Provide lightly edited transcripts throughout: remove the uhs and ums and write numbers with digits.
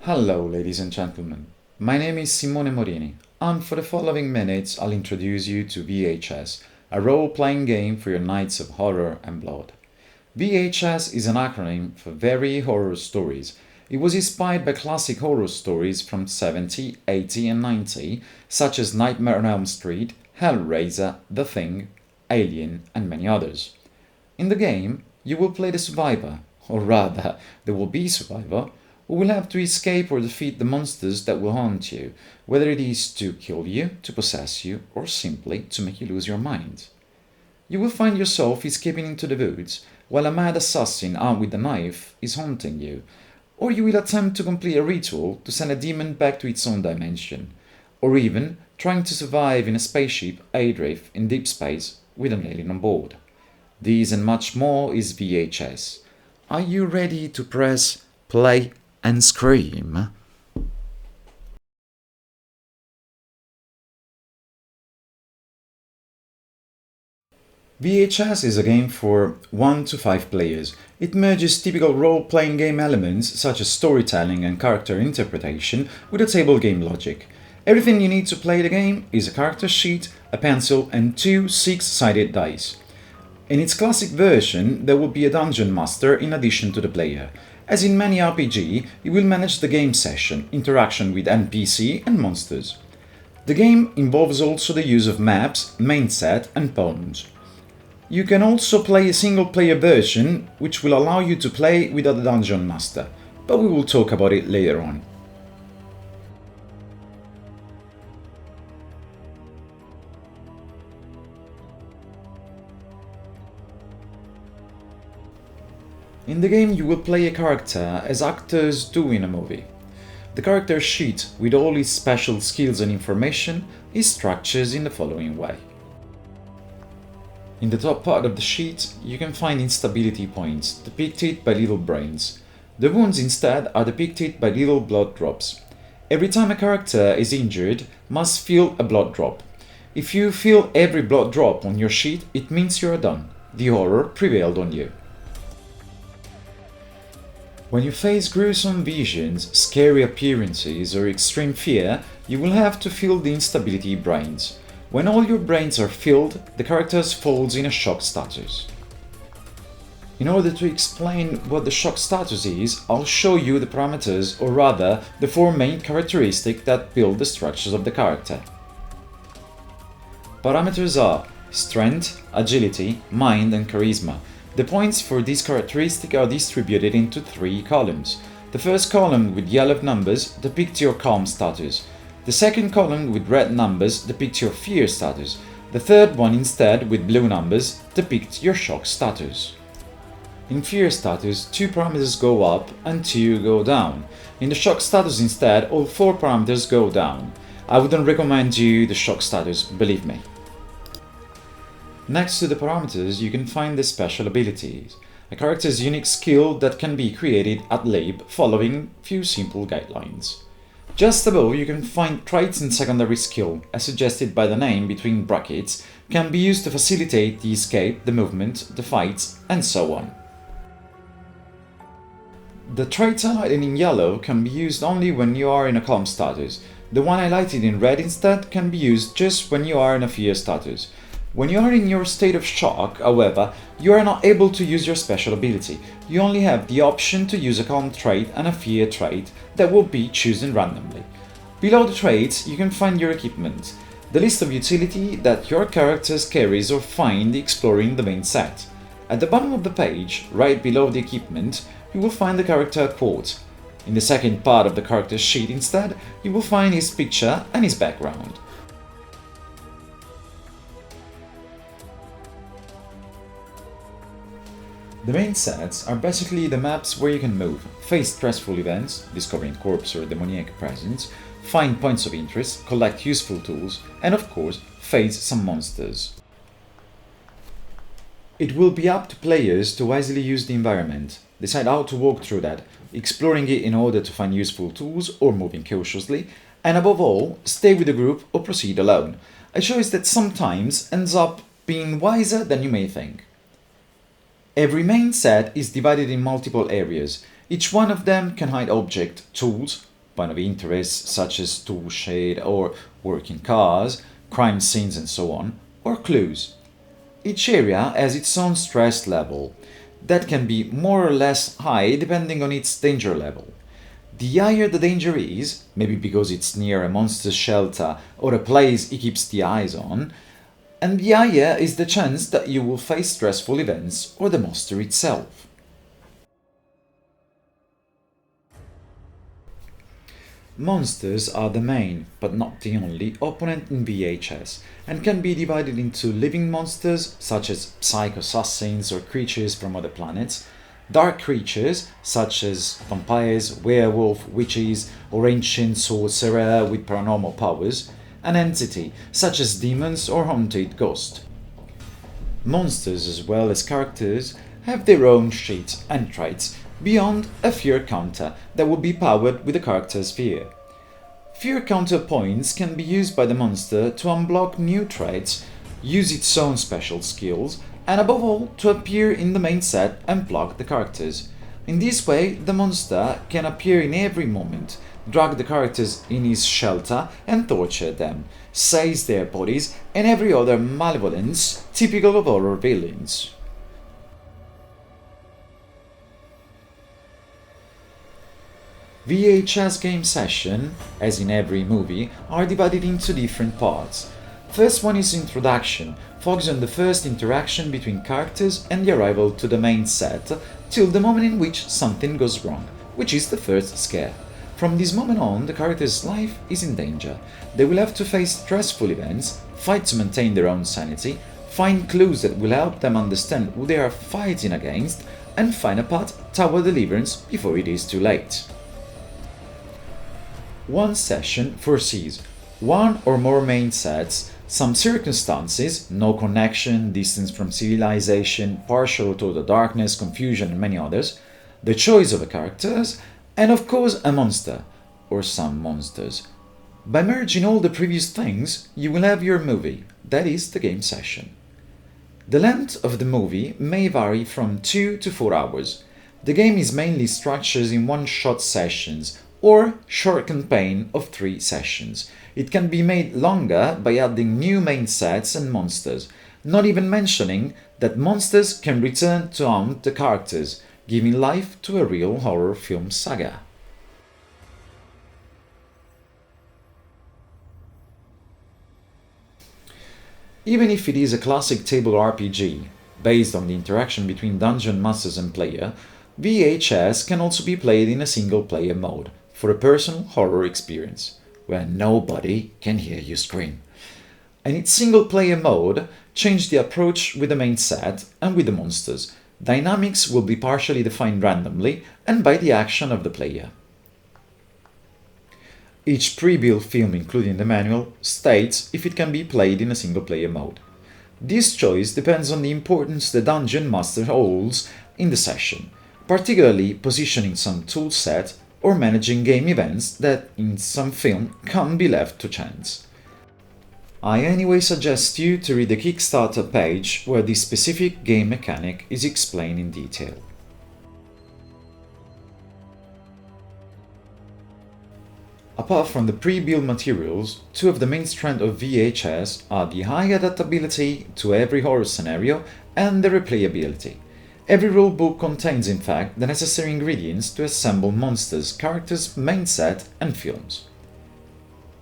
Hello, ladies and gentlemen. My name is Simone Morini, and for the following minutes I'll introduce you to VHS, a role-playing game for your nights of horror and blood. VHS is an acronym for Very Horror Stories. It was inspired by classic horror stories from 70, 80 and 90, such as Nightmare on Elm Street, Hellraiser, The Thing, Alien and many others. In the game, you will play the survivor, or rather, there will be a survivor, who will have to escape or defeat the monsters that will haunt you, whether it is to kill you, to possess you, or simply to make you lose your mind. You will find yourself escaping into the woods, while a mad assassin armed with a knife is haunting you, or you will attempt to complete a ritual to send a demon back to its own dimension, or even trying to survive in a spaceship adrift in deep space with an alien on board. This and much more is VHS. Are you ready to press play and scream? VHS is a game for 1 to 5 players. It merges typical role-playing game elements such as storytelling and character interpretation with a table game logic. Everything you need to play the game is a character sheet, a pencil and 2 6-sided dice. In its classic version, there will be a dungeon master in addition to the player. As in many RPG, you will manage the game session, interaction with NPC and monsters. The game involves also the use of maps, main set and pawns. You can also play a single-player version, which will allow you to play without a dungeon master, but we will talk about it later on. In the game you will play a character as actors do in a movie. The character sheet with all its special skills and information is structured in the following way. In the top part of the sheet you can find instability points depicted by little brains. The wounds instead are depicted by little blood drops. Every time a character is injured, must feel a blood drop. If you feel every blood drop on your sheet, it means you are done. The horror prevailed on you. When you face gruesome visions, scary appearances or extreme fear, you will have to fill the instability brains. When all your brains are filled, the character falls in a shock status. In order to explain what the shock status is, I'll show you the parameters, or rather, the 4 main characteristics that build the structures of the character. Parameters are strength, agility, mind and charisma. The points for these characteristics are distributed into 3 columns. The first column with yellow numbers depicts your calm status. The second column with red numbers depicts your fear status. The third one instead with blue numbers depicts your shock status. In fear status, 2 parameters go up and 2 go down. In the shock status instead, all 4 parameters go down. I wouldn't recommend you the shock status, believe me. Next to the parameters you can find the special abilities, a character's unique skill that can be created ad lib following few simple guidelines. Just above you can find traits and secondary skill, as suggested by the name between brackets, can be used to facilitate the escape, the movement, the fights and so on. The traits highlighted in yellow can be used only when you are in a calm status. The one highlighted in red instead can be used just when you are in a fear status. When you are in your state of shock, however, you are not able to use your special ability. You only have the option to use a calm trait and a fear trait that will be chosen randomly. Below the traits, you can find your equipment, the list of utility that your characters carries or find exploring the main set. At the bottom of the page, right below the equipment, you will find the character quote. In the second part of the character sheet instead, you will find his picture and his background. The main sets are basically the maps where you can move, face stressful events, discovering corpse or demoniac presence, find points of interest, collect useful tools, and of course, face some monsters. It will be up to players to wisely use the environment, decide how to walk through that, exploring it in order to find useful tools or moving cautiously, and above all, stay with the group or proceed alone, a choice that sometimes ends up being wiser than you may think. Every main set is divided in multiple areas. Each one of them can hide objects, tools, point of interest such as tool shed or working cars, crime scenes and so on, or clues. Each area has its own stress level that can be more or less high depending on its danger level. The higher the danger is, maybe because it's near a monster's shelter or a place he keeps the eyes on, and the higher is the chance that you will face stressful events or the monster itself. Monsters are the main, but not the only, opponent in VHS, and can be divided into living monsters, such as psycho-assassins or creatures from other planets, dark creatures, such as vampires, werewolf, witches, or ancient sorcerer with paranormal powers, an entity, such as demons or haunted ghosts. Monsters, as well as characters, have their own sheets and traits, beyond a fear counter that will be powered with the character's fear. Fear counter points can be used by the monster to unblock new traits, use its own special skills, and above all to appear in the main set and block the characters. In this way, the monster can appear in every moment, drag the characters in his shelter and torture them, seize their bodies, and every other malevolence typical of horror villains. VHS game session, as in every movie, are divided into different parts. First one is introduction, focusing on the first interaction between characters and the arrival to the main set, till the moment in which something goes wrong, which is the first scare. From this moment on, the character's life is in danger. They will have to face stressful events, fight to maintain their own sanity, find clues that will help them understand who they are fighting against, and find a path toward deliverance before it is too late. One session foresees one or more main sets, some circumstances, no connection, distance from civilization, partial or total darkness, confusion, and many others, the choice of the characters, and of course a monster, or some monsters. By merging all the previous things, you will have your movie, that is the game session. The length of the movie may vary from 2 to 4 hours. The game is mainly structured in one-shot sessions, or short campaign of 3 sessions. It can be made longer by adding new main sets and monsters, not even mentioning that monsters can return to haunt the characters, giving life to a real horror film saga. Even if it is a classic table RPG, based on the interaction between dungeon masters and player, VHS can also be played in a single-player mode, for a personal horror experience, where nobody can hear you scream. And its single-player mode changes the approach with the main set and with the monsters. Dynamics will be partially defined randomly and by the action of the player. Each pre-built film, including the manual, states if it can be played in a single-player mode. This choice depends on the importance the dungeon master holds in the session, particularly positioning some tool set or managing game events that in some film can't be left to chance. I anyway suggest you to read the Kickstarter page where this specific game mechanic is explained in detail. Apart from the pre-built materials, two of the main strengths of VHS are the high adaptability to every horror scenario and the replayability. Every rulebook contains, in fact, the necessary ingredients to assemble monsters, characters, main set, and films.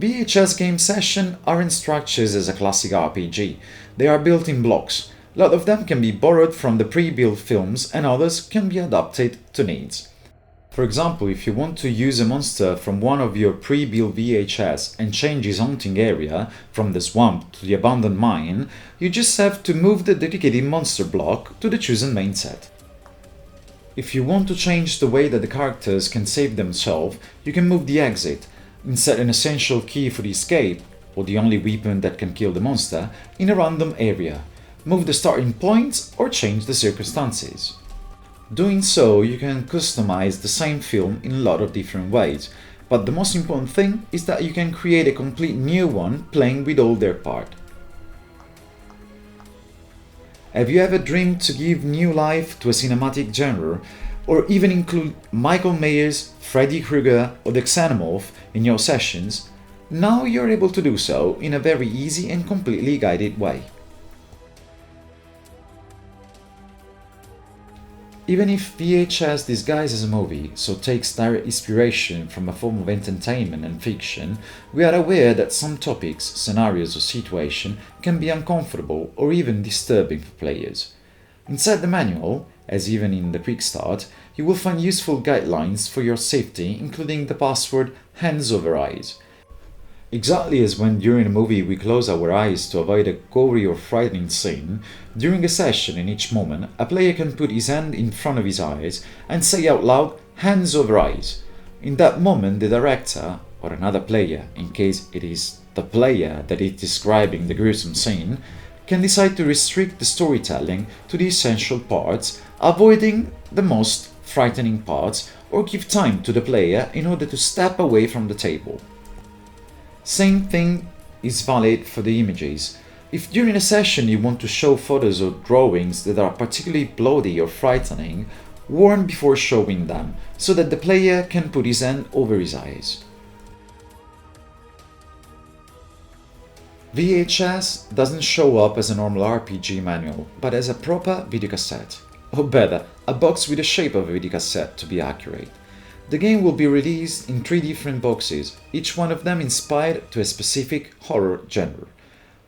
VHS game sessions aren't structured as a classic RPG. They are built in blocks. A lot of them can be borrowed from the pre-built films and others can be adapted to needs. For example, if you want to use a monster from one of your pre-built VHS and change his haunting area from the swamp to the abandoned mine, you just have to move the dedicated monster block to the chosen main set. If you want to change the way that the characters can save themselves, you can move the exit, insert an essential key for the escape, or the only weapon that can kill the monster, in a random area, move the starting points or change the circumstances. Doing so, you can customize the same film in a lot of different ways, but the most important thing is that you can create a complete new one playing with all their parts. Have you ever dreamed to give new life to a cinematic genre? or even include Michael Myers, Freddy Krueger, or the Xenomorph in your sessions, now you're able to do so in a very easy and completely guided way. Even if VHS disguises a movie, so takes direct inspiration from a form of entertainment and fiction, we are aware that some topics, scenarios or situations can be uncomfortable or even disturbing for players. Inside the manual, as even in the Quick Start, you will find useful guidelines for your safety, including the password hands over eyes. Exactly as when during a movie we close our eyes to avoid a gory or frightening scene, during a session in each moment, a player can put his hand in front of his eyes and say out loud, hands over eyes. In that moment, the director, or another player, in case it is the player that is describing the gruesome scene, can decide to restrict the storytelling to the essential parts, avoiding the most frightening parts, or give time to the player in order to step away from the table. Same thing is valid for the images. If during a session you want to show photos or drawings that are particularly bloody or frightening, warn before showing them, so that the player can put his hand over his eyes. VHS doesn't show up as a normal RPG manual, but as a proper videocassette. Or better, a box with the shape of a videocassette to be accurate. The game will be released in 3 different boxes, each one of them inspired to a specific horror genre.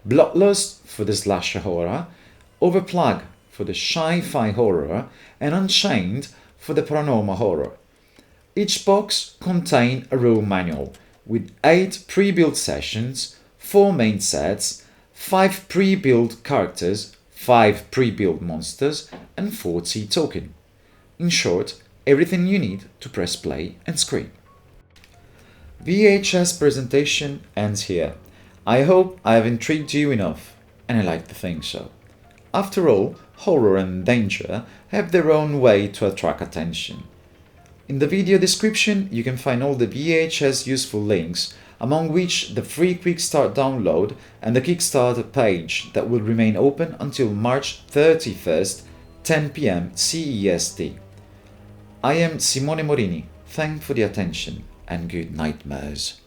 Bloodlust for the slasher horror, Overplug for the sci-fi horror, and Unchained for the paranormal horror. Each box contains a rule manual, with 8 pre-built sessions, 4 main sets, 5 pre-built characters, 5 pre-built monsters, and 40 tokens. In short, everything you need to press play and scream. VHS presentation ends here. I hope I have intrigued you enough, and I like to think so. After all, horror and danger have their own way to attract attention. In the video description you can find all the VHS useful links, among which the free Quick Start download and the Kickstarter page that will remain open until March 31st, 10 PM CEST. I am Simone Morini. Thanks for the attention and good nightmares.